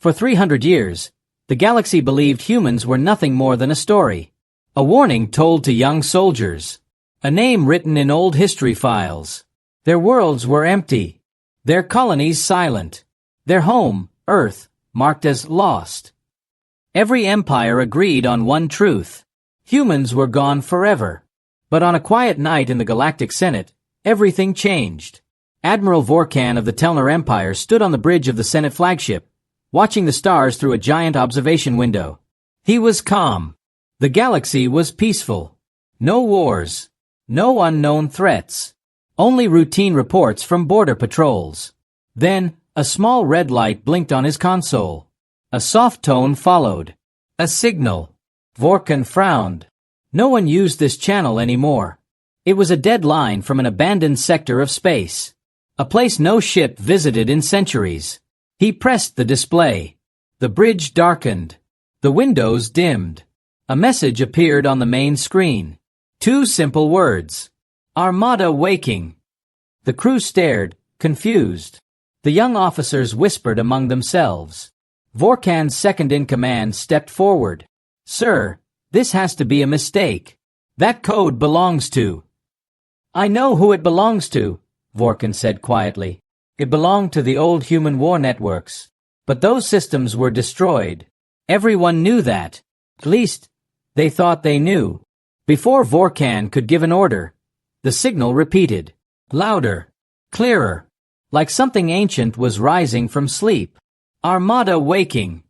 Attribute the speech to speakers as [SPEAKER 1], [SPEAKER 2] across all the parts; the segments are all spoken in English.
[SPEAKER 1] For 300 years, the galaxy believed humans were nothing more than a story. A warning told to young soldiers. A name written in old history files. Their worlds were empty. Their colonies silent. Their home, Earth, marked as lost. Every empire agreed on one truth. Humans were gone forever. But on a quiet night in the Galactic Senate, everything changed. Admiral Vorkan of the Telnar Empire stood on the bridge of the Senate flagship, watching the stars through a giant observation window. He was calm. The galaxy was peaceful. No wars. No unknown threats. Only routine reports from border patrols. Then, a small red light blinked on his console. A soft tone followed. A signal. Vorkan frowned. No one used this channel anymore. It was a dead line from an abandoned sector of space. A place no ship visited in centuries. He pressed the display. The bridge darkened. The windows dimmed. A message appeared on the main screen. 2 simple words. Armada waking. The crew stared, confused. The young officers whispered among themselves. Vorkan's second-in-command stepped forward. Sir, this has to be a mistake. That code belongs to... I know who it belongs to, Vorkan said quietly. It belonged to the old human war networks. But those systems were destroyed. Everyone knew that. At least, they thought they knew. Before Vorkan could give an order, the signal repeated. Louder. Clearer. Like something ancient was rising from sleep. Armada waking.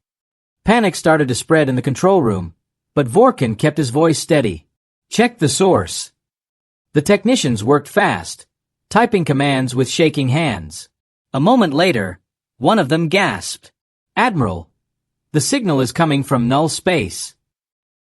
[SPEAKER 1] Panic started to spread in the control room, but Vorkan kept his voice steady. Check the source. The technicians worked fast, typing commands with shaking hands. A moment later, one of them gasped. Admiral, the signal is coming from null space.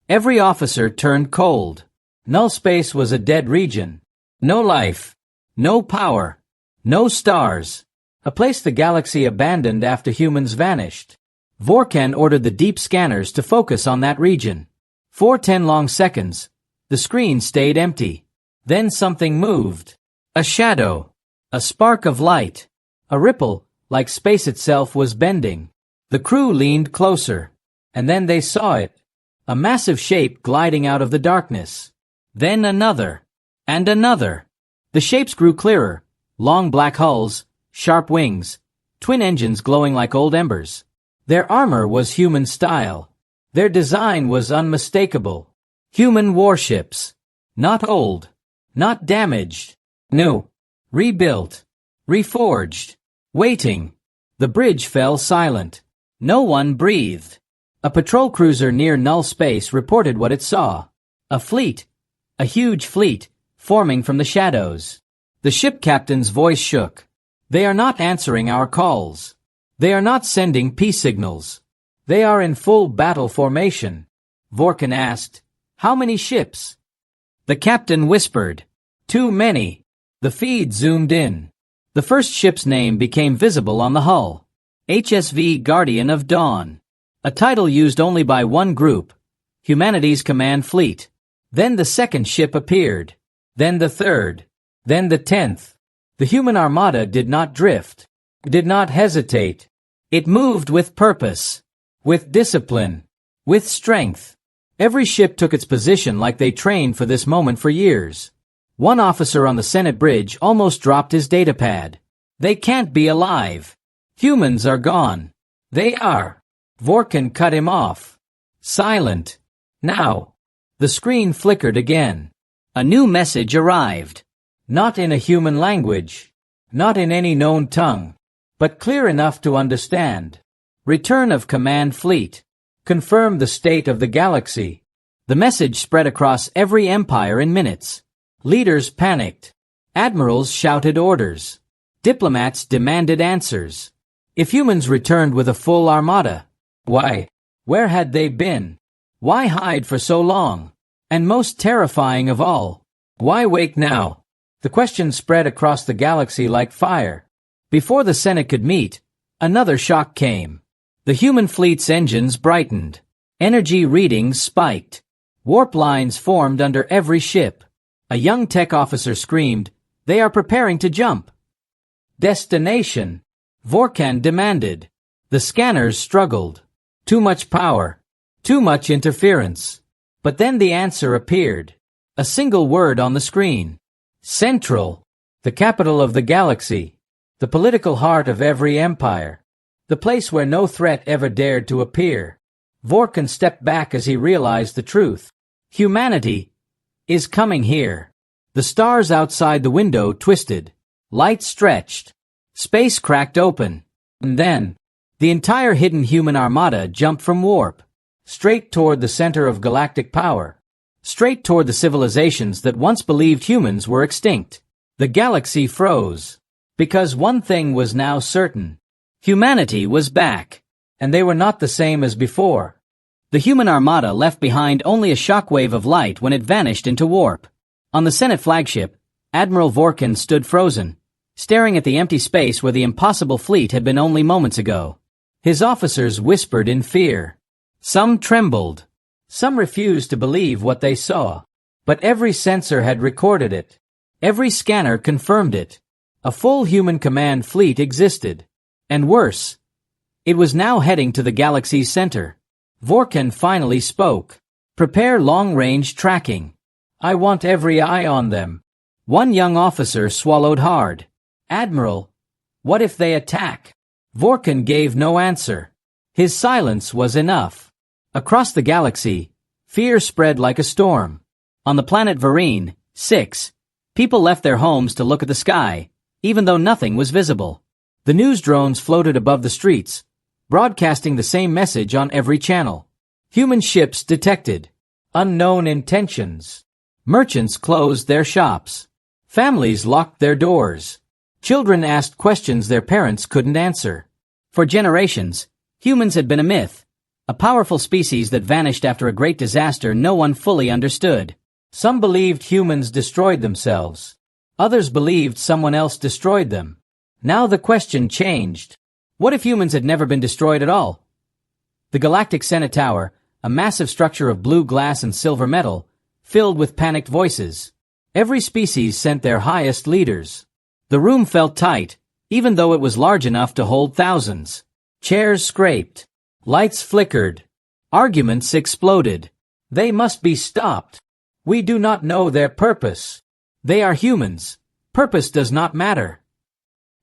[SPEAKER 1] Every officer turned cold. Null space was a dead region. No life. No power. No stars. A place the galaxy abandoned after humans vanished. Vorkan ordered the deep scanners to focus on that region. For 10 long seconds, the screen stayed empty. Then something moved. A shadow. A spark of light. A ripple, like space itself was bending. The crew leaned closer. And then they saw it. A massive shape gliding out of the darkness. Then another. And another. The shapes grew clearer. Long black hulls, sharp wings, twin engines glowing like old embers. Their armor was human style. Their design was unmistakable. Human warships. Not old. Not damaged. New. Rebuilt. Reforged. Waiting. The bridge fell silent. No one breathed. A patrol cruiser near null space reported what it saw. A fleet. A huge fleet, forming from the shadows. The ship captain's voice shook. They are not answering our calls. They are not sending peace signals. They are in full battle formation. Vorkan asked, How many ships? The captain whispered, Too many. The feed zoomed in. The first ship's name became visible on the hull. HSV Guardian of Dawn. A title used only by one group, Humanity's Command Fleet. Then the second ship appeared. Then the third. Then the 10th. The human armada did not drift. Did not hesitate. It moved with purpose. With discipline. With strength. Every ship took its position like they trained for this moment for years. One officer on the Senate bridge almost dropped his datapad. They can't be alive. Humans are gone. They are. Vorkan cut him off. Silent. Now. The screen flickered again. A new message arrived. Not in a human language. Not in any known tongue. But clear enough to understand. Return of command fleet. Confirm the state of the galaxy. The message spread across every empire in minutes. Leaders panicked. Admirals shouted orders. Diplomats demanded answers. If humans returned with a full armada, why? Where had they been? Why hide for so long? And most terrifying of all, why wake now? The question spread across the galaxy like fire. Before the Senate could meet, another shock came. The human fleet's engines brightened. Energy readings spiked. Warp lines formed under every ship. A young tech officer screamed, "They are preparing to jump." Destination, Vorkan demanded. The scanners struggled. Too much power. Too much interference. But then the answer appeared. A single word on the screen. Central. The capital of the galaxy. The political heart of every empire. The place where no threat ever dared to appear. Vorkan stepped back as he realized the truth. Humanity is coming here. The stars outside the window twisted. Light stretched. Space cracked open. And then, the entire hidden human armada jumped from warp. Straight toward the center of galactic power. Straight toward the civilizations that once believed humans were extinct. The galaxy froze. Because one thing was now certain. Humanity was back. And they were not the same as before. The human armada left behind only a shockwave of light when it vanished into warp. On the Senate flagship, Admiral Vorkan stood frozen, staring at the empty space where the impossible fleet had been only moments ago. His officers whispered in fear. Some trembled. Some refused to believe what they saw. But every sensor had recorded it. Every scanner confirmed it. A full human command fleet existed. And worse, it was now heading to the galaxy's center. Vorkan finally spoke. Prepare long-range tracking. I want every eye on them. One young officer swallowed hard. Admiral, what if they attack? Vorkan gave no answer. His silence was enough. Across the galaxy, fear spread like a storm. On the planet Varine, 6, people left their homes to look at the sky, even though nothing was visible. The news drones floated above the streets, broadcasting the same message on every channel. Human ships detected. Unknown intentions. Merchants closed their shops. Families locked their doors. Children asked questions their parents couldn't answer. For generations, humans had been a myth, a powerful species that vanished after a great disaster no one fully understood. Some believed humans destroyed themselves. Others believed someone else destroyed them. Now the question changed. What if humans had never been destroyed at all? The Galactic Senate Tower, a massive structure of blue glass and silver metal, filled with panicked voices. Every species sent their highest leaders. The room felt tight, even though it was large enough to hold thousands. Chairs scraped. Lights flickered. Arguments exploded. They must be stopped. We do not know their purpose. They are humans. Purpose does not matter.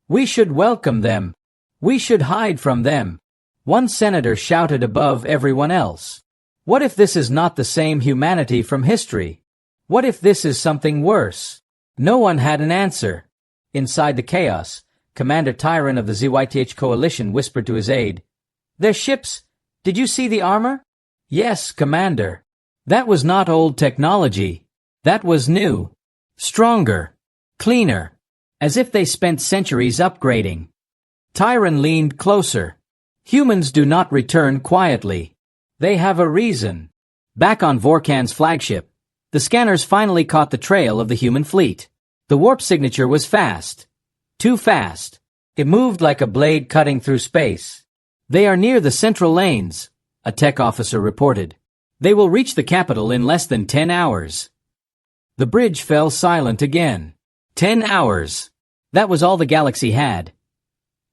[SPEAKER 1] We should welcome them. We should hide from them. One senator shouted above everyone else. What if this is not the same humanity from history? What if this is something worse? No one had an answer. Inside the chaos, Commander Tyron of the ZYTH coalition whispered to his aide, "Their ships, did you see the armor?" "Yes, Commander. That was not old technology. That was new. Stronger. Cleaner. As if they spent centuries upgrading." Tyron leaned closer. "Humans do not return quietly. They have a reason." Back on Vorkan's flagship, the scanners finally caught the trail of the human fleet. The warp signature was fast. Too fast. It moved like a blade cutting through space. "They are near the central lanes," a tech officer reported. "They will reach the capital in less than 10 hours. The bridge fell silent again. 10 hours. That was all the galaxy had.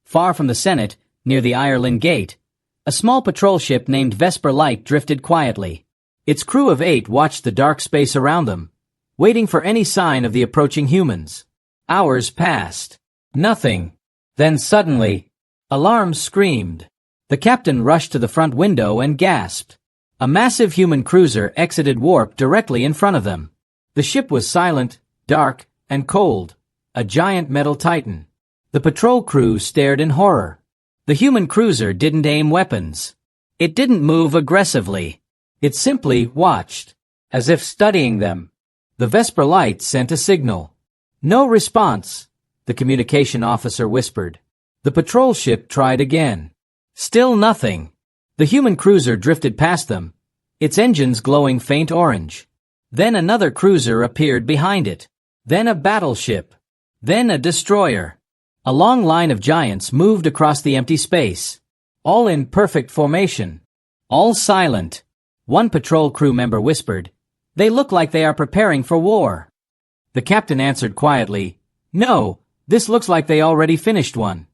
[SPEAKER 1] Far from the Senate, near the Ireland Gate, a small patrol ship named Vesper Light drifted quietly. Its crew of 8 watched the dark space around them, waiting for any sign of the approaching humans. Hours passed. Nothing. Then suddenly, alarms screamed. The captain rushed to the front window and gasped. A massive human cruiser exited warp directly in front of them. The ship was silent, dark, and cold, a giant metal titan. The patrol crew stared in horror. The human cruiser didn't aim weapons. It didn't move aggressively. It simply watched, as if studying them. The Vesper Light sent a signal. "No response," the communication officer whispered. The patrol ship tried again. Still nothing. The human cruiser drifted past them, its engines glowing faint orange. Then another cruiser appeared behind it. Then a battleship. Then a destroyer. A long line of giants moved across the empty space. All in perfect formation. All silent. One patrol crew member whispered, "They look like they are preparing for war." The captain answered quietly, "No, this looks like they already finished one."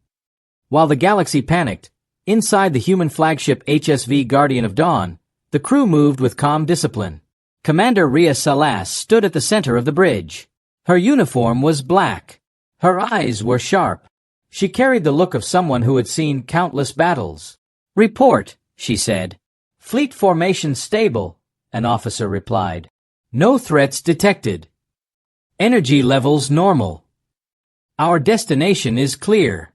[SPEAKER 1] While the galaxy panicked, Inside the human flagship HSV Guardian of Dawn, the crew moved with calm discipline. Commander Rhea Salas stood at the center of the bridge. Her uniform was black. Her eyes were sharp. She carried the look of someone who had seen countless battles. "Report," she said. "Fleet formation stable," an officer replied. "No threats detected. Energy levels normal. Our destination is clear."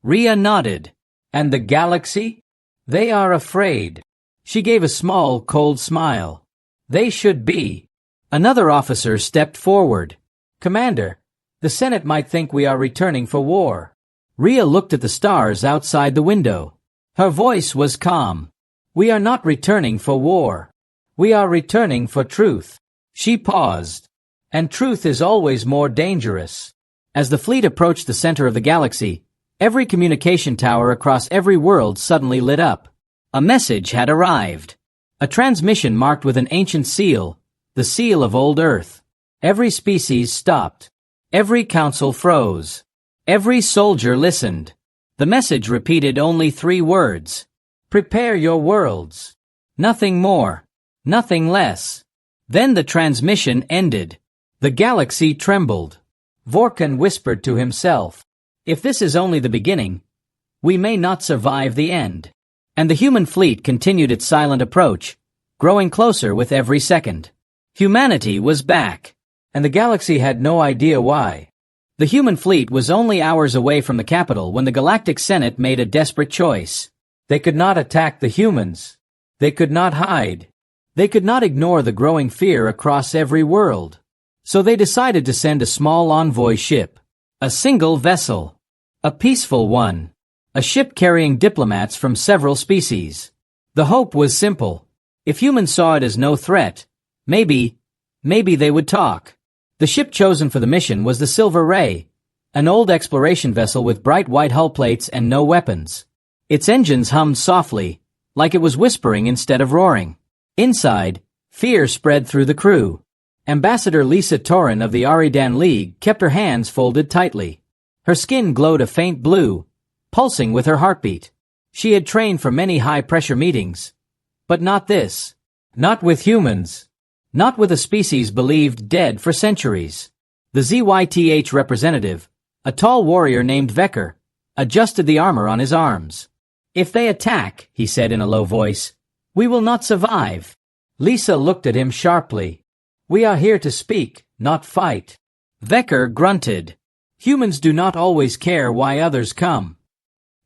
[SPEAKER 1] Rhea nodded. "And the galaxy? They are afraid." She gave a small, cold smile. "They should be." Another officer stepped forward. "Commander, the Senate might think we are returning for war." Rhea looked at the stars outside the window. Her voice was calm. "We are not returning for war. We are returning for truth." She paused. "And truth is always more dangerous." As the fleet approached the center of the galaxy, every communication tower across every world suddenly lit up. A message had arrived. A transmission marked with an ancient seal, the seal of old Earth. Every species stopped. Every council froze. Every soldier listened. The message repeated only 3 words. "Prepare your worlds." Nothing more. Nothing less. Then the transmission ended. The galaxy trembled. Vorkan whispered to himself, "If this is only the beginning, we may not survive the end." And the human fleet continued its silent approach, growing closer with every second. Humanity was back, and the galaxy had no idea why. The human fleet was only hours away from the capital when the Galactic Senate made a desperate choice. They could not attack the humans. They could not hide. They could not ignore the growing fear across every world. So they decided to send a small envoy ship. A single vessel. A peaceful one. A ship carrying diplomats from several species. The hope was simple. If humans saw it as no threat, maybe they would talk. The ship chosen for the mission was the Silver Ray, an old exploration vessel with bright white hull plates and no weapons. Its engines hummed softly, like it was whispering instead of roaring. Inside, fear spread through the crew. Ambassador Lisa Torin of the Aridan League kept her hands folded tightly. Her skin glowed a faint blue, pulsing with her heartbeat. She had trained for many high-pressure meetings. But not this. Not with humans. Not with a species believed dead for centuries. The ZYTH representative, a tall warrior named Vecker, adjusted the armor on his arms. "If they attack," he said in a low voice, "we will not survive." Lisa looked at him sharply. "We are here to speak, not fight." Vecker grunted. "Humans do not always care why others come."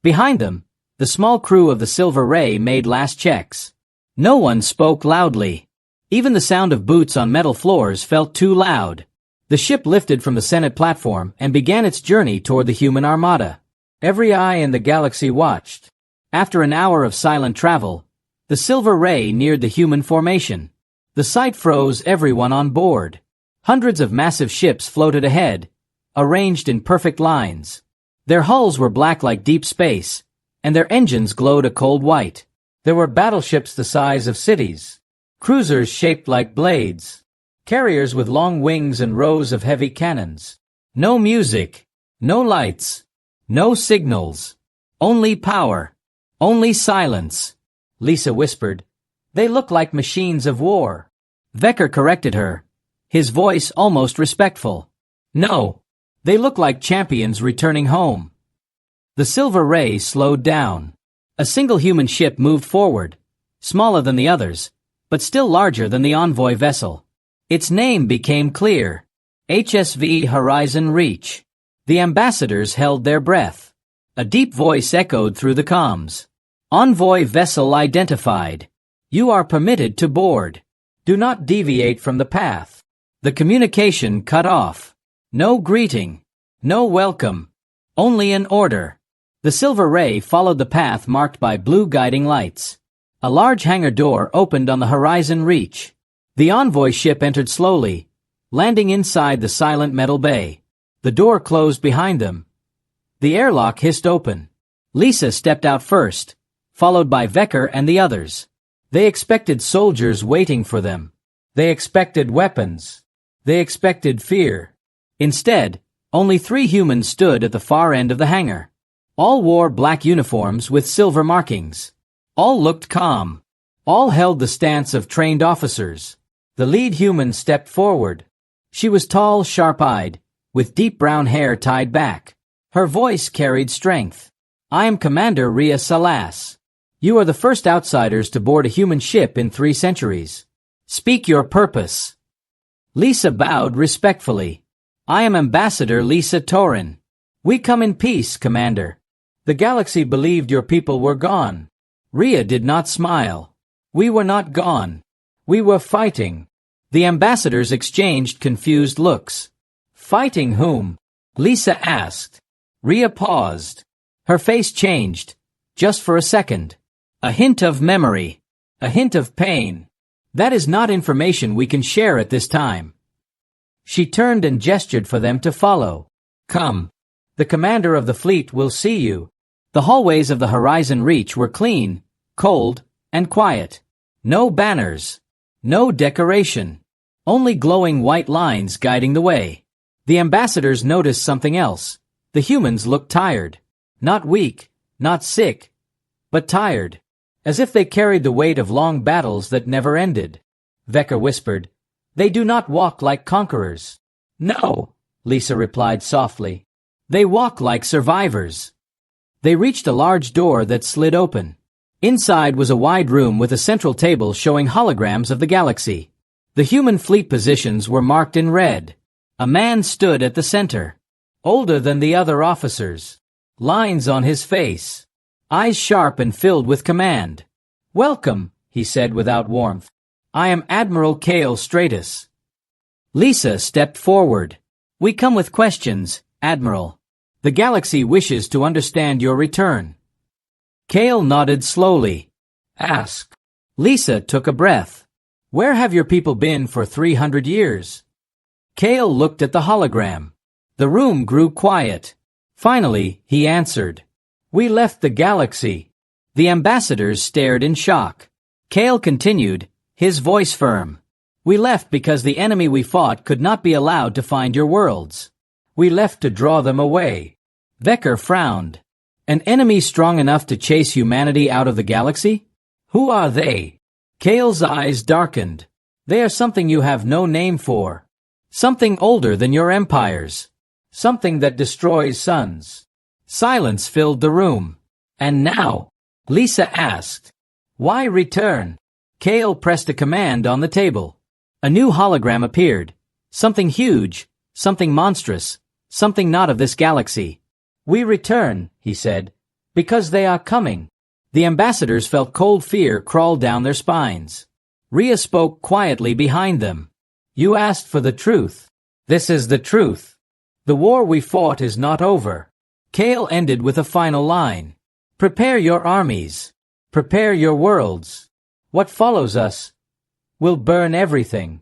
[SPEAKER 1] Behind them, the small crew of the Silver Ray made last checks. No one spoke loudly. Even the sound of boots on metal floors felt too loud. The ship lifted from the Senate platform and began its journey toward the human Armada. Every eye in the galaxy watched. After an hour of silent travel, the Silver Ray neared the human formation. The sight froze everyone on board. Hundreds of massive ships floated ahead, arranged in perfect lines. Their hulls were black like deep space, and their engines glowed a cold white. There were battleships the size of cities. Cruisers shaped like blades. Carriers with long wings and rows of heavy cannons. No music. No lights. No signals. Only power. Only silence. Lisa whispered. "They look like machines of war." Vecker corrected her, his voice almost respectful. "No. They look like champions returning home." The Silver Ray slowed down. A single human ship moved forward, smaller than the others, but still larger than the envoy vessel. Its name became clear. HSV Horizon Reach. The ambassadors held their breath. A deep voice echoed through the comms. "Envoy vessel identified. You are permitted to board. Do not deviate from the path." The communication cut off. No greeting. No welcome. Only an order. The Silver Ray followed the path marked by blue guiding lights. A large hangar door opened on the Horizon Reach. The envoy ship entered slowly, landing inside the silent metal bay. The door closed behind them. The airlock hissed open. Lisa stepped out first, followed by Vecker and the others. They expected soldiers waiting for them. They expected weapons. They expected fear. Instead, only 3 humans stood at the far end of the hangar. All wore black uniforms with silver markings. All looked calm. All held the stance of trained officers. The lead human stepped forward. She was tall, sharp-eyed, with deep brown hair tied back. Her voice carried strength. "I am Commander Rhea Salas. You are the first outsiders to board a human ship in 3 centuries. Speak your purpose." Lisa bowed respectfully. "I am Ambassador Lisa Torin. We come in peace, Commander. The galaxy believed your people were gone." Rhea did not smile. "We were not gone. We were fighting." The ambassadors exchanged confused looks. "Fighting whom?" Lisa asked. Rhea paused. Her face changed, just for a second. A hint of memory. A hint of pain. "That is not information we can share at this time." She turned and gestured for them to follow. "Come. The commander of the fleet will see you." The hallways of the Horizon Reach were clean, cold, and quiet. No banners. No decoration. Only glowing white lines guiding the way. The ambassadors noticed something else. The humans looked tired. Not weak, not sick, but tired. As if they carried the weight of long battles that never ended. Vecker whispered, "They do not walk like conquerors." "No," Lisa replied softly. "They walk like survivors." They reached a large door that slid open. Inside was a wide room with a central table showing holograms of the galaxy. The human fleet positions were marked in red. A man stood at the center. Older than the other officers. Lines on his face. Eyes sharp and filled with command. "Welcome," he said without warmth. "I am Admiral Kale Stratus." Lisa stepped forward. "We come with questions, Admiral. The galaxy wishes to understand your return." Kale nodded slowly. "Ask." Lisa took a breath. "Where have your people been for 300 years? Kale looked at the hologram. The room grew quiet. Finally, he answered. "We left the galaxy." The ambassadors stared in shock. Kale continued, his voice firm. "We left because the enemy we fought could not be allowed to find your worlds. We left to draw them away." Vecker frowned. "An enemy strong enough to chase humanity out of the galaxy? Who are they?" Kale's eyes darkened. "They are something you have no name for. Something older than your empires. Something that destroys suns." Silence filled the room. "And now?" Lisa asked. "Why return?" Kale pressed a command on the table. A new hologram appeared. Something huge, something monstrous, something not of this galaxy. "We return," he said, "because they are coming." The ambassadors felt cold fear crawl down their spines. Rhea spoke quietly behind them. "You asked for the truth. This is the truth. The war we fought is not over." Kale ended with a final line. "Prepare your armies. Prepare your worlds. What follows us will burn everything."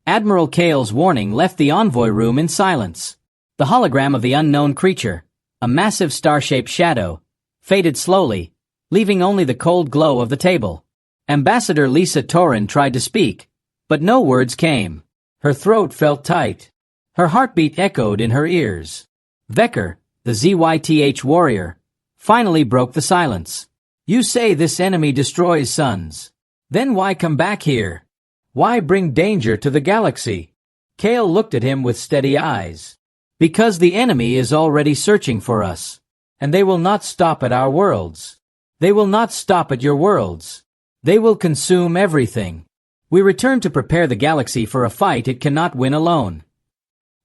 [SPEAKER 1] Admiral Kale's warning left the envoy room in silence. The hologram of the unknown creature, a massive star-shaped shadow, faded slowly, leaving only the cold glow of the table. Ambassador Lisa Torin tried to speak, but no words came. Her throat felt tight. Her heartbeat echoed in her ears. Vecker, the ZYTH warrior, finally broke the silence. "You say this enemy destroys suns. Then why come back here? Why bring danger to the galaxy?" Kale looked at him with steady eyes. "Because the enemy is already searching for us. And they will not stop at our worlds. They will not stop at your worlds. They will consume everything. We return to prepare the galaxy for a fight it cannot win alone."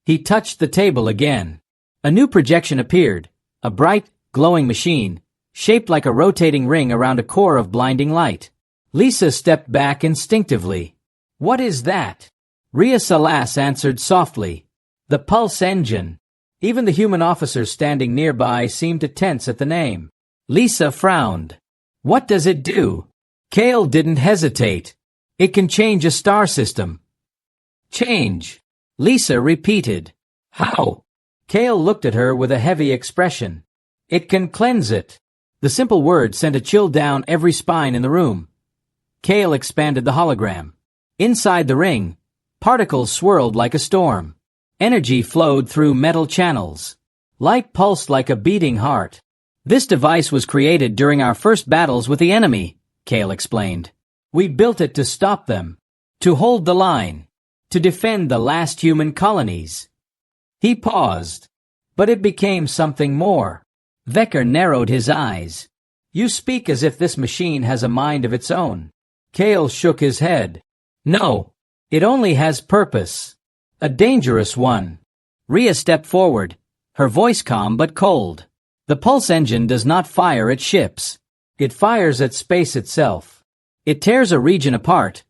[SPEAKER 1] He touched the table again. A new projection appeared, a bright, glowing machine, shaped like a rotating ring around a core of blinding light. Lisa stepped back instinctively. "What is that?" Rhea Salas answered softly. "The pulse engine." Even the human officers standing nearby seemed to tense at the name. Lisa frowned. "What does it do?" Kale didn't hesitate. "It can change a star system." "Change?" Lisa repeated. "How?" Kale looked at her with a heavy expression. "It can cleanse it." The simple word sent a chill down every spine in the room. Kale expanded the hologram. Inside the ring, particles swirled like a storm. Energy flowed through metal channels. Light pulsed like a beating heart. This device was created during our first battles with the enemy, Kale explained. We built it to stop them, to hold the line, to defend the last human colonies. He paused. But it became something more. Vecker narrowed his eyes. You speak as if this machine has a mind of its own. Kale shook his head. No. It only has purpose. A dangerous one. Rhea stepped forward, her voice calm but cold. The pulse engine does not fire at ships. It fires at space itself. It tears a region apart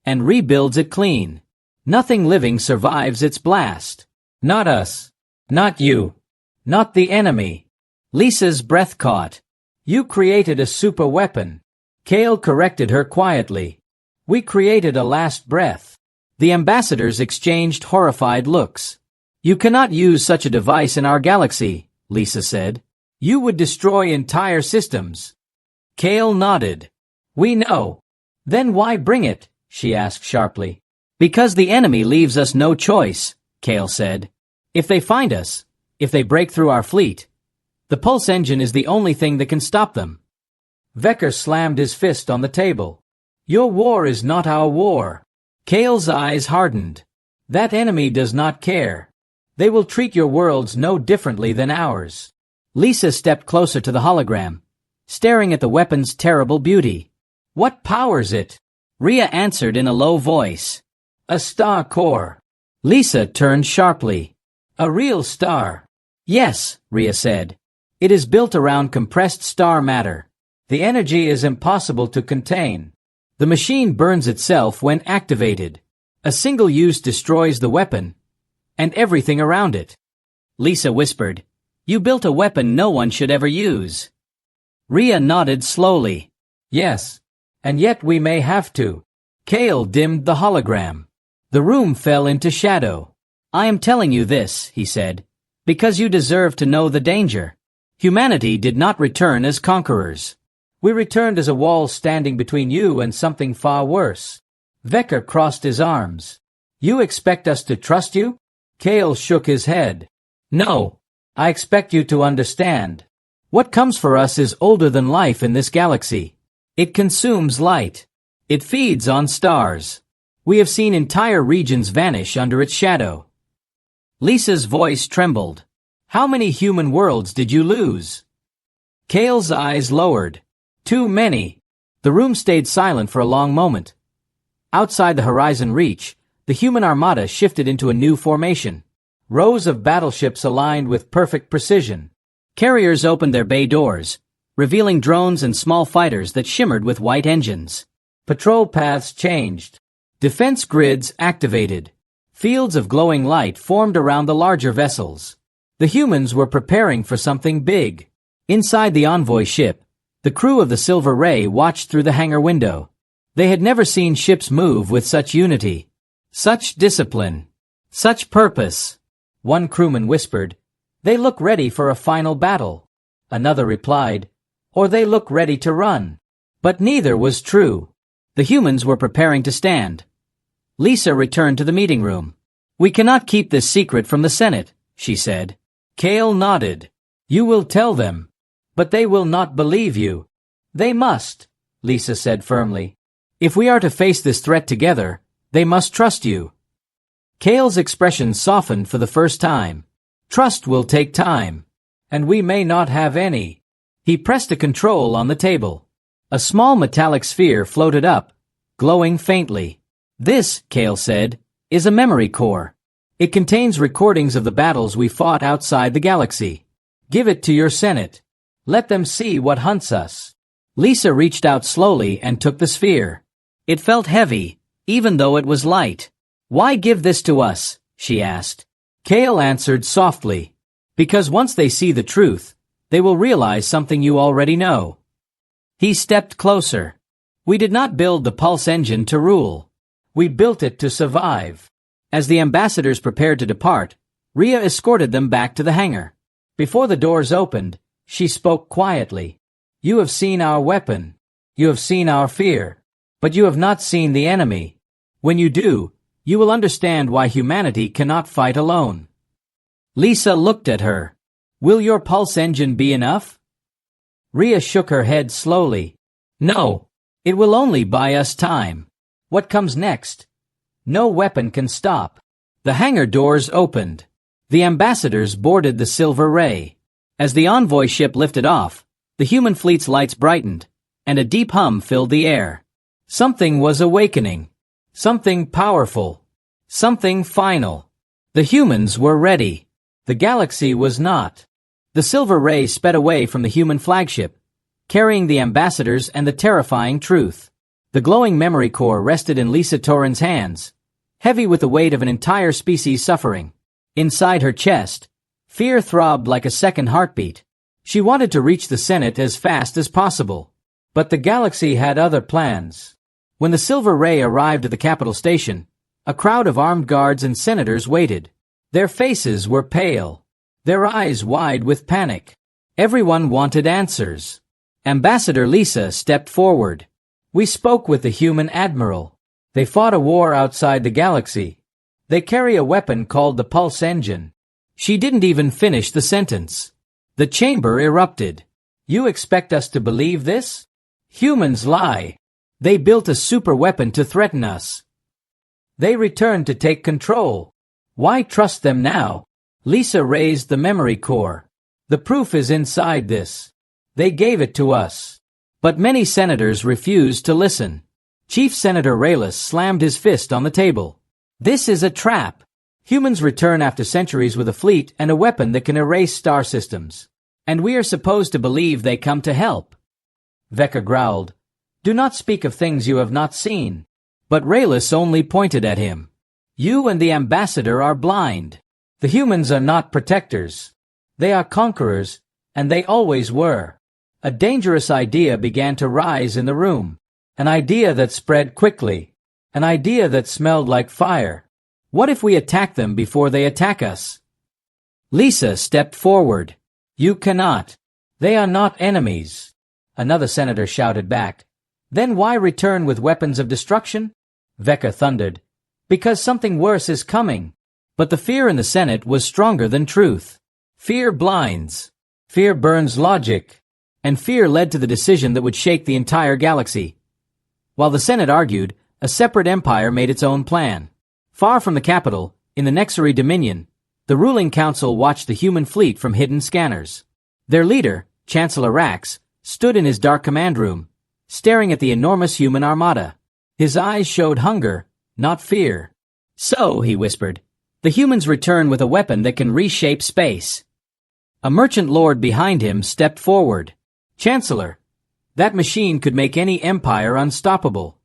[SPEAKER 1] and rebuilds it clean. Nothing living survives its blast. Not us. Not you. Not the enemy. Lisa's breath caught. You created a super weapon. Kale corrected her quietly. We created a last breath. The ambassadors exchanged horrified looks. You cannot use such a device in our galaxy, Lisa said. You would destroy entire systems. Kale nodded. We know. Then why bring it? She asked sharply. Because the enemy leaves us no choice, Kale said. If they find us, if they break through our fleet, the pulse engine is the only thing that can stop them. Vecker slammed his fist on the table. Your war is not our war. Kale's eyes hardened. That enemy does not care. They will treat your worlds no differently than ours. Lisa stepped closer to the hologram, staring at the weapon's terrible beauty. What powers it? Rhea answered in a low voice. A star core. Lisa turned sharply. A real star. Yes, Rhea said. It is built around compressed star matter. The energy is impossible to contain. The machine burns itself when activated. A single use destroys the weapon and everything around it. Lisa whispered, You built a weapon no one should ever use. Rhea nodded slowly. Yes, and yet we may have to. Kale dimmed the hologram. The room fell into shadow. I am telling you this, he said, because you deserve to know the danger. Humanity did not return as conquerors. We returned as a wall standing between you and something far worse. Vecker crossed his arms. You expect us to trust you? Kale shook his head. No, I expect you to understand. What comes for us is older than life in this galaxy. It consumes light. It feeds on stars. We have seen entire regions vanish under its shadow. Lisa's voice trembled. How many human worlds did you lose? Kale's eyes lowered. Too many. The room stayed silent for a long moment. Outside the horizon reach, the human armada shifted into a new formation. Rows of battleships aligned with perfect precision. Carriers opened their bay doors, revealing drones and small fighters that shimmered with white engines. Patrol paths changed. Defense grids activated. Fields of glowing light formed around the larger vessels. The humans were preparing for something big. Inside the envoy ship, the crew of the Silver Ray watched through the hangar window. They had never seen ships move with such unity, such discipline, such purpose. One crewman whispered, They look ready for a final battle. Another replied, Or they look ready to run. But neither was true. The humans were preparing to stand. Lisa returned to the meeting room. We cannot keep this secret from the Senate, she said. Kale nodded. You will tell them. But they will not believe you. They must, Lisa said firmly. If we are to face this threat together, they must trust you. Kale's expression softened for the first time. Trust will take time. And we may not have any. He pressed a control on the table. A small metallic sphere floated up, glowing faintly. This, Kale said, is a memory core. It contains recordings of the battles we fought outside the galaxy. Give it to your Senate. Let them see what hunts us. Lisa reached out slowly and took the sphere. It felt heavy, even though it was light. Why give this to us? She asked. Kale answered softly. Because once they see the truth, they will realize something you already know. He stepped closer. We did not build the pulse engine to rule. We built it to survive. As the ambassadors prepared to depart, Rhea escorted them back to the hangar. Before the doors opened, she spoke quietly. You have seen our weapon. You have seen our fear. But you have not seen the enemy. When you do, you will understand why humanity cannot fight alone. Lisa looked at her. Will your pulse engine be enough? Rhea shook her head slowly. No. It will only buy us time. What comes next? No weapon can stop. The hangar doors opened. The ambassadors boarded the Silver Ray. As the envoy ship lifted off, the human fleet's lights brightened, and a deep hum filled the air. Something was awakening. Something powerful. Something final. The humans were ready. The galaxy was not. The Silver Ray sped away from the human flagship, carrying the ambassadors and the terrifying truth. The glowing memory core rested in Lisa Torren's hands, heavy with the weight of an entire species suffering. Inside her chest, fear throbbed like a second heartbeat. She wanted to reach the Senate as fast as possible. But the galaxy had other plans. When the Silver Ray arrived at the capital station, a crowd of armed guards and senators waited. Their faces were pale, their eyes wide with panic. Everyone wanted answers. Ambassador Lisa stepped forward. We spoke with the human admiral. They fought a war outside the galaxy. They carry a weapon called the Pulse Engine. She didn't even finish the sentence. The chamber erupted. You expect us to believe this? Humans lie. They built a super weapon to threaten us. They returned to take control. Why trust them now? Lisa raised the memory core. The proof is inside this. They gave it to us. But many senators refused to listen. Chief Senator Raylis slammed his fist on the table. This is a trap. Humans return after centuries with a fleet and a weapon that can erase star systems. And we are supposed to believe they come to help. Vecca growled. Do not speak of things you have not seen. But Raylis only pointed at him. You and the ambassador are blind. The humans are not protectors. They are conquerors, and they always were. A dangerous idea began to rise in the room. An idea that spread quickly. An idea that smelled like fire. What if we attack them before they attack us? Lisa stepped forward. You cannot. They are not enemies. Another senator shouted back. Then why return with weapons of destruction? Vecca thundered. Because something worse is coming. But the fear in the Senate was stronger than truth. Fear blinds. Fear burns logic. And fear led to the decision that would shake the entire galaxy. While the Senate argued, a separate empire made its own plan. Far from the capital, in the Nexary Dominion, the ruling council watched the human fleet from hidden scanners. Their leader, Chancellor Rax, stood in his dark command room, staring at the enormous human armada. His eyes showed hunger, not fear. So, he whispered, the humans return with a weapon that can reshape space. A merchant lord behind him stepped forward. Chancellor, that machine could make any empire unstoppable.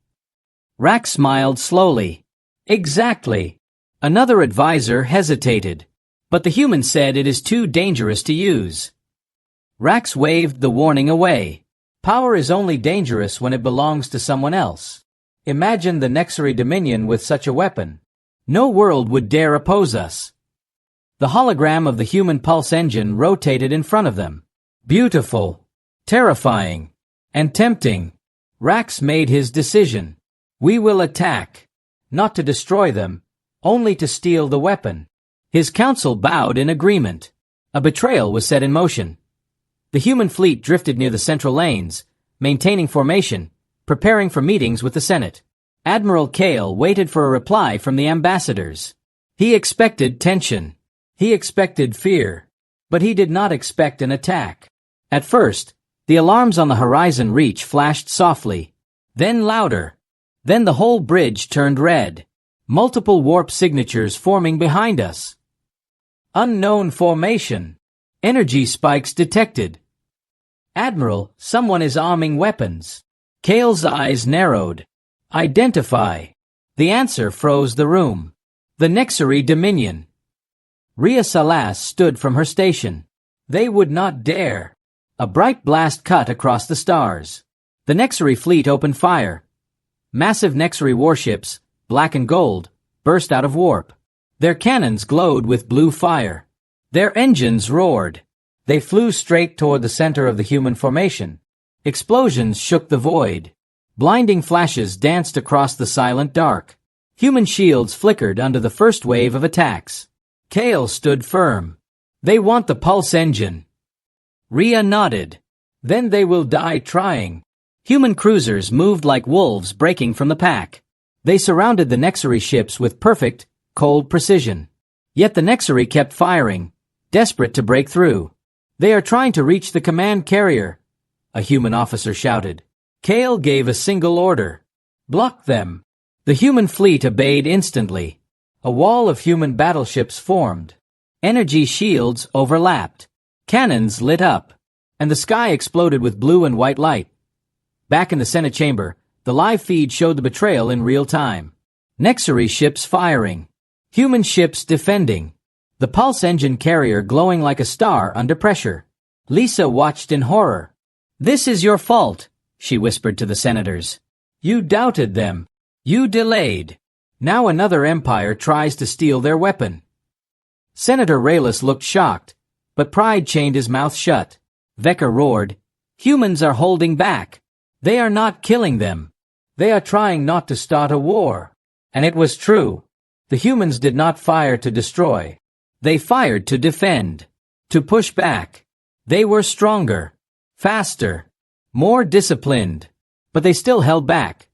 [SPEAKER 1] Rax smiled slowly. Exactly. Another advisor hesitated. But the human said it is too dangerous to use. Rax waved the warning away. Power is only dangerous when it belongs to someone else. Imagine the Nexary Dominion with such a weapon. No world would dare oppose us. The hologram of the human pulse engine rotated in front of them. Beautiful, terrifying, and tempting. Rax made his decision. We will attack. Not to destroy them, only to steal the weapon. His council bowed in agreement. A betrayal was set in motion. The human fleet drifted near the central lanes, maintaining formation, preparing for meetings with the Senate. Admiral Kale waited for a reply from the ambassadors. He expected tension. He expected fear. But he did not expect an attack. At first, the alarms on the horizon reach flashed softly, then louder. Then the whole bridge turned red. Multiple warp signatures forming behind us. Unknown formation. Energy spikes detected. Admiral, someone is arming weapons. Kale's eyes narrowed. Identify. The answer froze the room. The Nexary Dominion. Rhea Salas stood from her station. They would not dare. A bright blast cut across the stars. The Nexary fleet opened fire. Massive Nexary warships, black and gold, burst out of warp. Their cannons glowed with blue fire. Their engines roared. They flew straight toward the center of the human formation. Explosions shook the void. Blinding flashes danced across the silent dark. Human shields flickered under the first wave of attacks. Kale stood firm. They want the pulse engine. Rhea nodded. Then they will die trying. Human cruisers moved like wolves breaking from the pack. They surrounded the Nexari ships with perfect, cold precision. Yet the Nexari kept firing, desperate to break through. They are trying to reach the command carrier, a human officer shouted. Kale gave a single order. Block them. The human fleet obeyed instantly. A wall of human battleships formed. Energy shields overlapped. Cannons lit up. And the sky exploded with blue and white light. Back in the Senate chamber, the live feed showed the betrayal in real time. Nexari ships firing. Human ships defending. The pulse engine carrier glowing like a star under pressure. Lisa watched in horror. This is your fault, she whispered to the senators. You doubted them. You delayed. Now another empire tries to steal their weapon. Senator Raylis looked shocked, but pride chained his mouth shut. Vecker roared, humans are holding back. They are not killing them. They are trying not to start a war. And it was true. The humans did not fire to destroy. They fired to defend. To push back. They were stronger. Faster. More disciplined. But they still held back.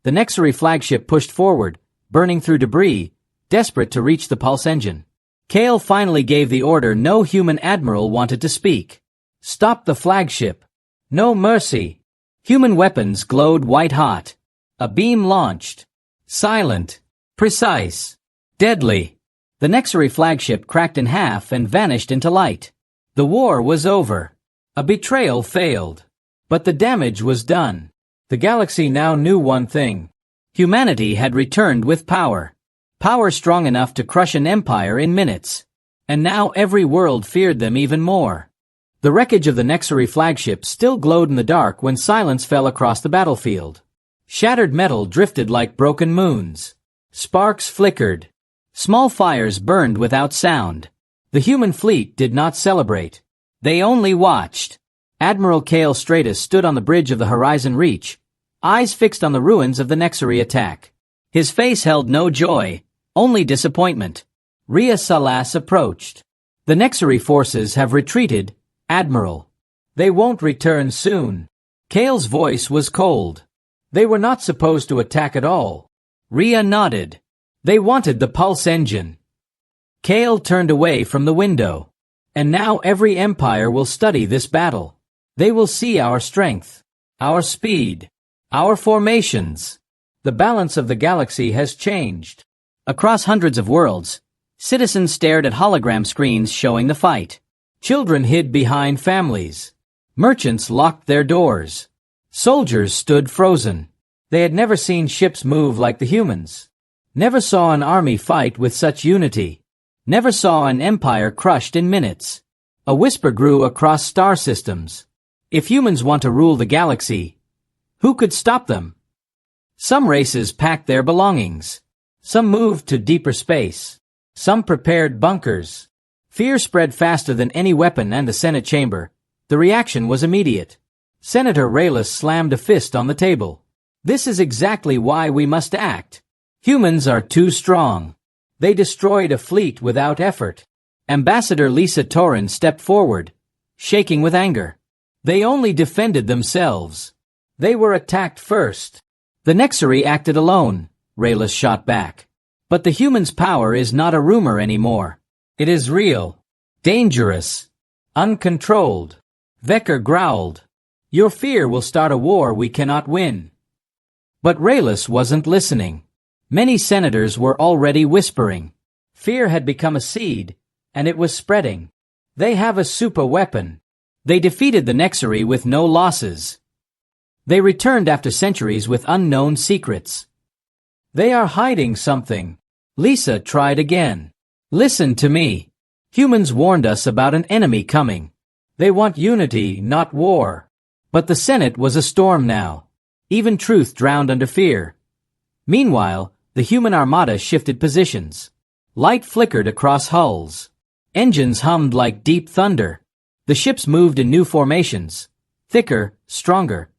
[SPEAKER 1] The Nexari flagship pushed forward, burning through debris, desperate to reach the pulse engine. Kale finally gave the order no human admiral wanted to speak. Stop the flagship. No mercy. Human weapons glowed white-hot. A beam launched. Silent. Precise. Deadly. The Nexari flagship cracked in half and vanished into light. The war was over. A betrayal failed. But the damage was done. The galaxy now knew one thing. Humanity had returned with power. Power strong enough to crush an empire in minutes. And now every world feared them even more. The wreckage of the Nexari flagship still glowed in the dark when silence fell across the battlefield. Shattered metal drifted like broken moons. Sparks flickered. Small fires burned without sound. The human fleet did not celebrate. They only watched. Admiral Kale Stratus stood on the bridge of the Horizon Reach, eyes fixed on the ruins of the Nexari attack. His face held no joy, only disappointment. Rhea Salas approached. The Nexari forces have retreated, Admiral. They won't return soon. Kale's voice was cold. They were not supposed to attack at all. Rhea nodded. They wanted the pulse engine. Kale turned away from the window. And now every empire will study this battle. They will see our strength, our speed, our formations. The balance of the galaxy has changed. Across hundreds of worlds, citizens stared at hologram screens showing the fight. Children hid behind families. Merchants locked their doors. Soldiers stood frozen. They had never seen ships move like the humans. Never saw an army fight with such unity. Never saw an empire crushed in minutes. A whisper grew across star systems. If humans want to rule the galaxy, who could stop them? Some races packed their belongings. Some moved to deeper space. Some prepared bunkers. Fear spread faster than any weapon and the Senate chamber. The reaction was immediate. Senator Raylis slammed a fist on the table. This is exactly why we must act. Humans are too strong. They destroyed a fleet without effort. Ambassador Lisa Torrin stepped forward, shaking with anger. They only defended themselves. They were attacked first. The Nexari acted alone, Raylis shot back. But the human's power is not a rumor anymore. It is real. Dangerous. Uncontrolled. Vecker growled. Your fear will start a war we cannot win. But Raylis wasn't listening. Many senators were already whispering. Fear had become a seed, and it was spreading. They have a super weapon. They defeated the Nexari with no losses. They returned after centuries with unknown secrets. They are hiding something. Lisa tried again. Listen to me. Humans warned us about an enemy coming. They want unity, not war. But the Senate was a storm now. Even truth drowned under fear. Meanwhile, the human armada shifted positions. Light flickered across hulls. Engines hummed like deep thunder. The ships moved in new formations. Thicker, stronger.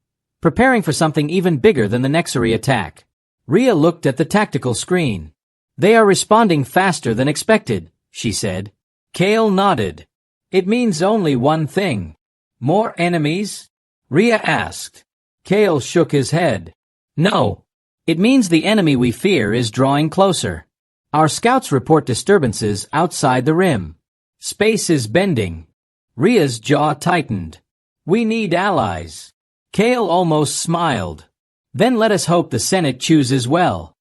[SPEAKER 1] Preparing for something even bigger than the Nexari attack. Rhea looked at the tactical screen. They are responding faster than expected, she said. Kale nodded. It means only one thing. More enemies? Rhea asked. Kale shook his head. No. It means the enemy we fear is drawing closer. Our scouts report disturbances outside the rim. Space is bending. Rhea's jaw tightened. We need allies. Kale almost smiled. Then let us hope the Senate chooses well.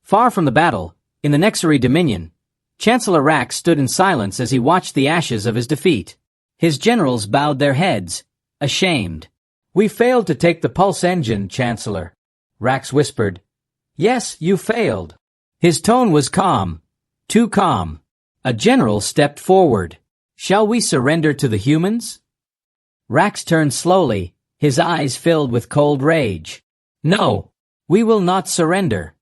[SPEAKER 1] Far from the battle, in the Nexary Dominion, Chancellor Rax stood in silence as he watched the ashes of his defeat. His generals bowed their heads, ashamed. We failed to take the pulse engine, Chancellor. Rax whispered. Yes, you failed. His tone was calm. Too calm. A general stepped forward. Shall we surrender to the humans? Rax turned slowly, his eyes filled with cold rage. No. We will not surrender.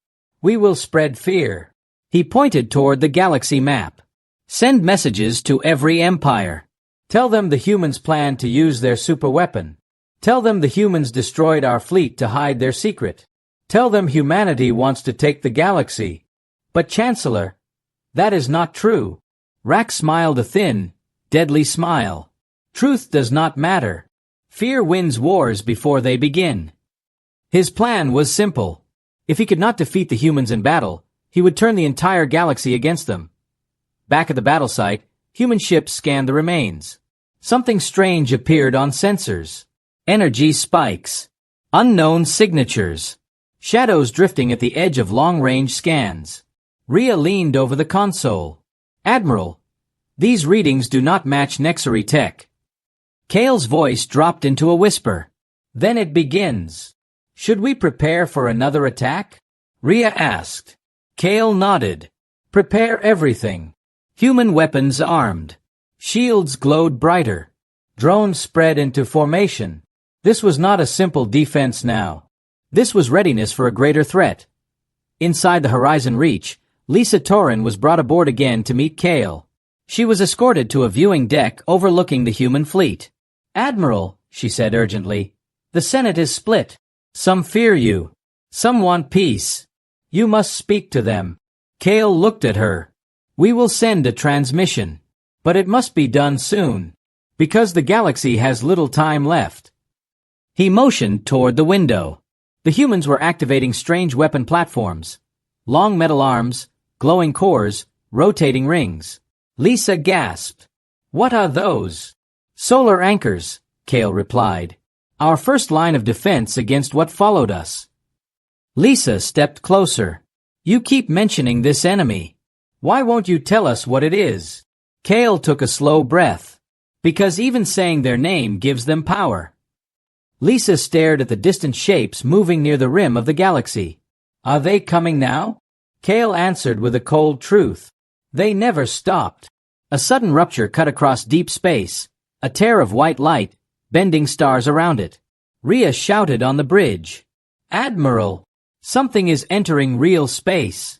[SPEAKER 1] We will spread fear. He pointed toward the galaxy map. Send messages to every empire. Tell them the humans plan to use their superweapon. Tell them the humans destroyed our fleet to hide their secret. Tell them humanity wants to take the galaxy. But Chancellor, that is not true. Rax smiled a thin, deadly smile. Truth does not matter. Fear wins wars before they begin. His plan was simple. If he could not defeat the humans in battle, he would turn the entire galaxy against them. Back at the battle site, human ships scanned the remains. Something strange appeared on sensors. Energy spikes. Unknown signatures. Shadows drifting at the edge of long-range scans. Rhea leaned over the console. Admiral, these readings do not match Nexary tech. Kale's voice dropped into a whisper. Then it begins. Should we prepare for another attack? Rhea asked. Kale nodded. Prepare everything. Human weapons armed. Shields glowed brighter. Drones spread into formation. This was not a simple defense now. This was readiness for a greater threat. Inside the Horizon Reach, Lisa Torin was brought aboard again to meet Kale. She was escorted to a viewing deck overlooking the human fleet. Admiral, she said urgently, the Senate is split. Some fear you. Some want peace. You must speak to them. Kale looked at her. We will send a transmission. But it must be done soon. Because the galaxy has little time left. He motioned toward the window. The humans were activating strange weapon platforms. Long metal arms, glowing cores, rotating rings. Lisa gasped. What are those? Solar anchors, Kale replied. Our first line of defense against what followed us. Lisa stepped closer. You keep mentioning this enemy. Why won't you tell us what it is? Kale took a slow breath. Because even saying their name gives them power. Lisa stared at the distant shapes moving near the rim of the galaxy. Are they coming now? Kale answered with a cold truth. They never stopped. A sudden rupture cut across deep space, a tear of white light, bending stars around it. Rhea shouted on the bridge. Admiral! Something is entering real space.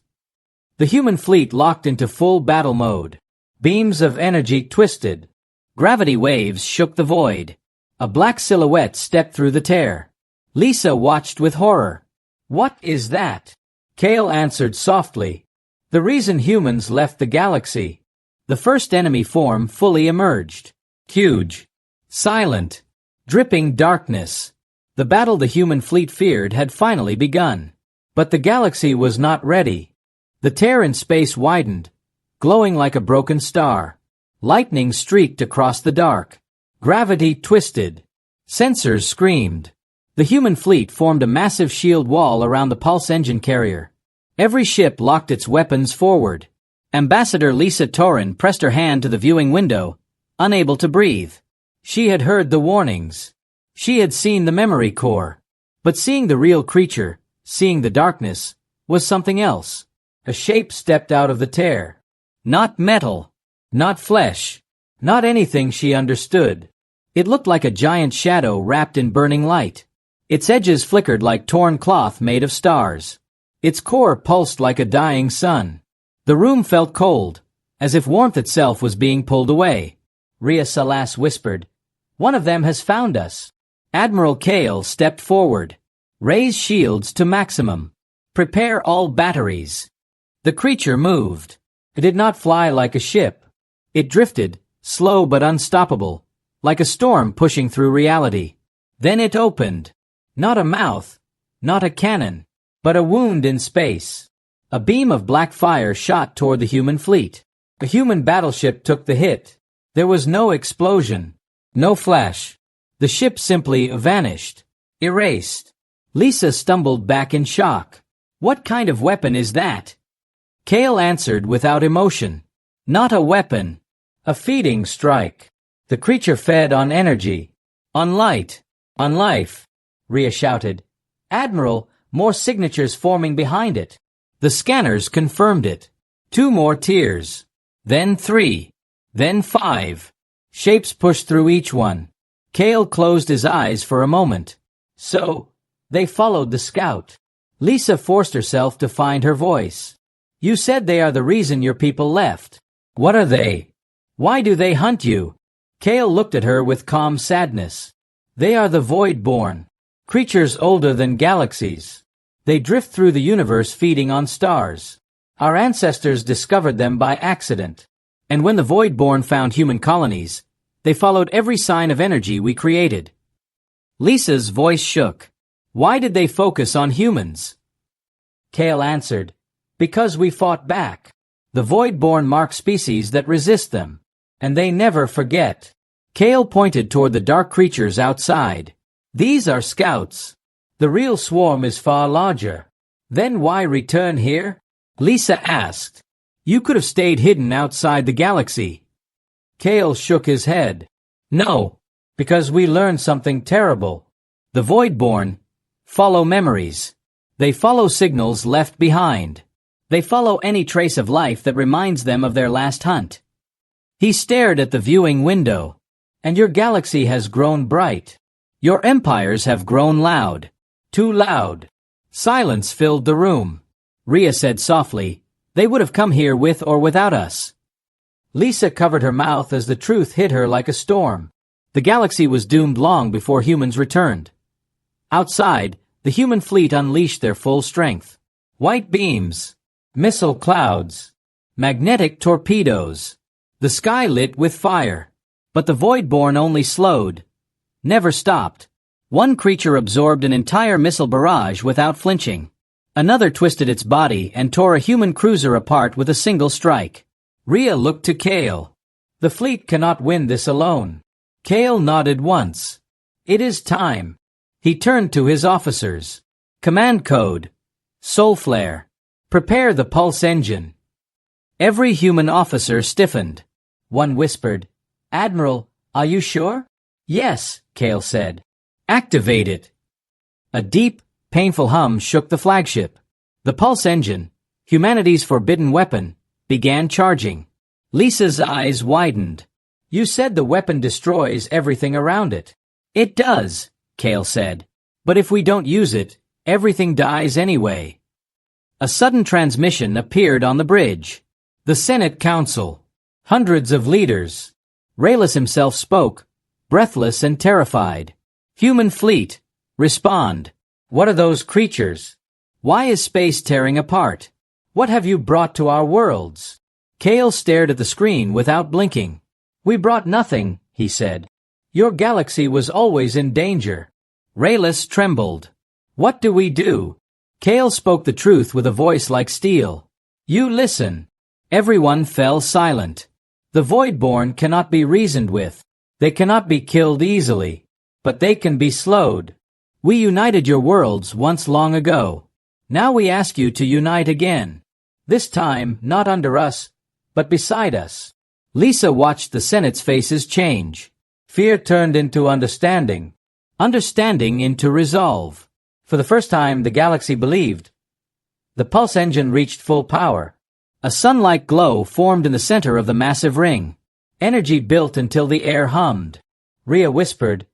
[SPEAKER 1] The human fleet locked into full battle mode. Beams of energy twisted. Gravity waves shook the void. A black silhouette stepped through the tear. Lisa watched with horror. What is that? Kale answered softly. The reason humans left the galaxy. The first enemy form fully emerged. Huge. Silent. Dripping darkness. The battle the human fleet feared had finally begun. But the galaxy was not ready. The tear in space widened, glowing like a broken star. Lightning streaked across the dark. Gravity twisted. Sensors screamed. The human fleet formed a massive shield wall around the pulse engine carrier. Every ship locked its weapons forward. Ambassador Lisa Torin pressed her hand to the viewing window, unable to breathe. She had heard the warnings. She had seen the memory core. But seeing the real creature, seeing the darkness, was something else. A shape stepped out of the tear. Not metal. Not flesh. Not anything she understood. It looked like a giant shadow wrapped in burning light. Its edges flickered like torn cloth made of stars. Its core pulsed like a dying sun. The room felt cold, as if warmth itself was being pulled away. Rhea Salas whispered, "One of them has found us." Admiral Kale stepped forward. "Raise shields to maximum. Prepare all batteries." The creature moved. It did not fly like a ship. It drifted, slow but unstoppable, like a storm pushing through reality. Then it opened. Not a mouth, not a cannon, but a wound in space. A beam of black fire shot toward the human fleet. A human battleship took the hit. There was no explosion, no flash. The ship simply vanished, erased. Lisa stumbled back in shock. What kind of weapon is that? Kale answered without emotion. Not a weapon. A feeding strike. The creature fed on energy, on light, on life. Rhea shouted. Admiral, more signatures forming behind it. The scanners confirmed it. 2 more tiers. Then 3. Then 5. Shapes pushed through each one. Kale closed his eyes for a moment. So, they followed the scout. Lisa forced herself to find her voice. You said they are the reason your people left. What are they? Why do they hunt you? Kale looked at her with calm sadness. They are the Void-born, creatures older than galaxies. They drift through the universe feeding on stars. Our ancestors discovered them by accident. And when the Void-born found human colonies, they followed every sign of energy we created. Lisa's voice shook. Why did they focus on humans? Kale answered, because we fought back. The Void-born mark species that resist them, and they never forget. Kale pointed toward the dark creatures outside. These are scouts. The real swarm is far larger. Then why return here? Lisa asked. You could have stayed hidden outside the galaxy. Kale shook his head. No, because we learned something terrible. The Void-born follow memories. They follow signals left behind. They follow any trace of life that reminds them of their last hunt. He stared at the viewing window. And your galaxy has grown bright. Your empires have grown loud. Too loud. Silence filled the room. Rhea said softly, they would have come here with or without us. Lisa covered her mouth as the truth hit her like a storm. The galaxy was doomed long before humans returned. Outside, the human fleet unleashed their full strength. White beams, missile clouds, magnetic torpedoes. The sky lit with fire. But the Void-born only slowed, never stopped. One creature absorbed an entire missile barrage without flinching. Another twisted its body and tore a human cruiser apart with a single strike. Rhea looked to Kale. The fleet cannot win this alone. Kale nodded once. It is time. He turned to his officers. Command code. Soul flare. Prepare the pulse engine. Every human officer stiffened. One whispered, Admiral, are you sure? Yes, Kale said. Activate it. A deep, painful hum shook the flagship. The pulse engine, humanity's forbidden weapon, began charging. Lisa's eyes widened. You said the weapon destroys everything around it. It does, Kale said. But if we don't use it, everything dies anyway. A sudden transmission appeared on the bridge. The Senate Council. Hundreds of leaders. Raylis himself spoke, breathless and terrified. Human fleet, respond. What are those creatures? Why is space tearing apart? What have you brought to our worlds? Kale stared at the screen without blinking. We brought nothing, he said. Your galaxy was always in danger. Raylis trembled. What do we do? Kale spoke the truth with a voice like steel. You listen. Everyone fell silent. The Void-born cannot be reasoned with. They cannot be killed easily. But they can be slowed. We united your worlds once long ago. Now we ask you to unite again. This time, not under us, but beside us. Lisa watched the Senate's faces change. Fear turned into understanding. Understanding into resolve. For the first time, the galaxy believed. The pulse engine reached full power. A sun-like glow formed in the center of the massive ring. Energy built until the air hummed. Rhea whispered,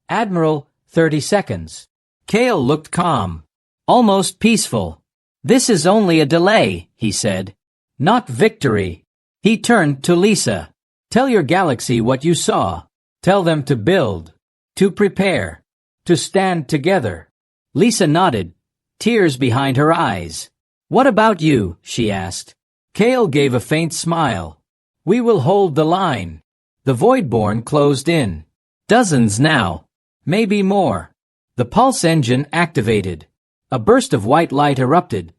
[SPEAKER 1] Admiral, 30 seconds. Kale looked calm. Almost peaceful. This is only a delay, he said. Not victory. He turned to Lisa. Tell your galaxy what you saw. Tell them to build. To prepare. To stand together. Lisa nodded, tears behind her eyes. What about you? She asked. Kale gave a faint smile. We will hold the line. The Void-born closed in. Dozens now. Maybe more. The pulse engine activated. A burst of white light erupted,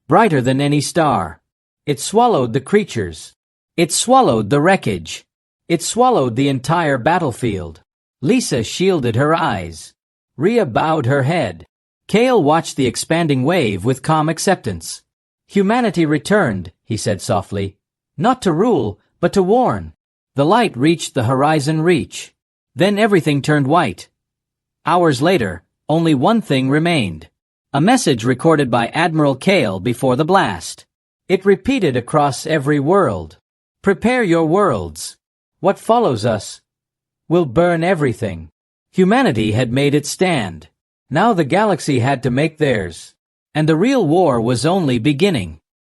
[SPEAKER 1] brighter than any star. It swallowed the creatures. It swallowed the wreckage. It swallowed the entire battlefield. Lisa shielded her eyes. Rhea bowed her head. Kale watched the expanding wave with calm acceptance. Humanity returned, he said softly. Not to rule, but to warn. The light reached the horizon reach. Then everything turned white. Hours later, only one thing remained. A message recorded by Admiral Kale before the blast. It repeated across every world. Prepare your worlds. What follows us will burn everything. Humanity had made its stand. Now the galaxy had to make theirs. And the real war was only beginning.